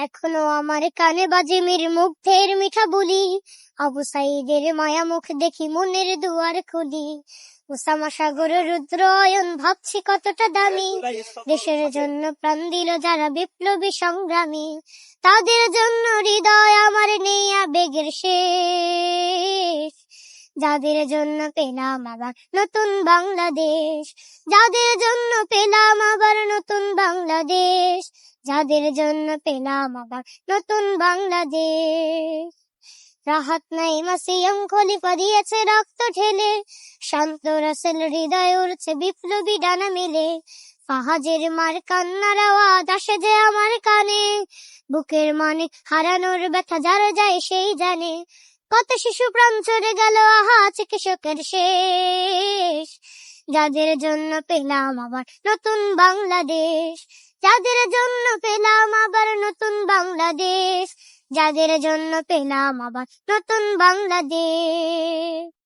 এখনো আমার কানে বাজে মীর মুগ্ধের মিঠা বলি, আবু সাইদের মায়া মুখ দেখি মনের দুয়ার খুলি। ওসামা সাগর রুদ্র অয়ন ভাবছি কতটা দামি, দেশের জন্য প্রাণ দিল যারা বিপ্লবী সংগ্রামী। তাদের জন্য হৃদয় আমার নেই আবেগের শেষ, যাদের জন্য পেলাম আবার নতুন বাংলাদেশ, যাদের জন্য পেলাম আবার নতুন বাংলাদেশ, যাদের জন্য পেলাম আবার নতুন বাংলাদেশ। রাহাত নাইমা সিয়াম খলিফা দিয়েছে রক্ত ঢেলে, শান্ত রাসেল হৃদয় উড়ছে বিপ্লবী ডানা মেলে। ফাহাজের মার কান্নার আওয়াজ আসে যে আমার কানে, বুকের মানে হারানোর ব্যথা যার যায় সেই জানে। কত শিশু প্রাণ চলে গেল আহা চিকিৎসকের শেষ, যাদের জন্য পেলাম আবার নতুন বাংলাদেশ, যাদের জন্য পেলাম আবার নতুন বাংলাদেশ, যাদের জন্য পেলাম আবার নতুন বাংলাদেশ।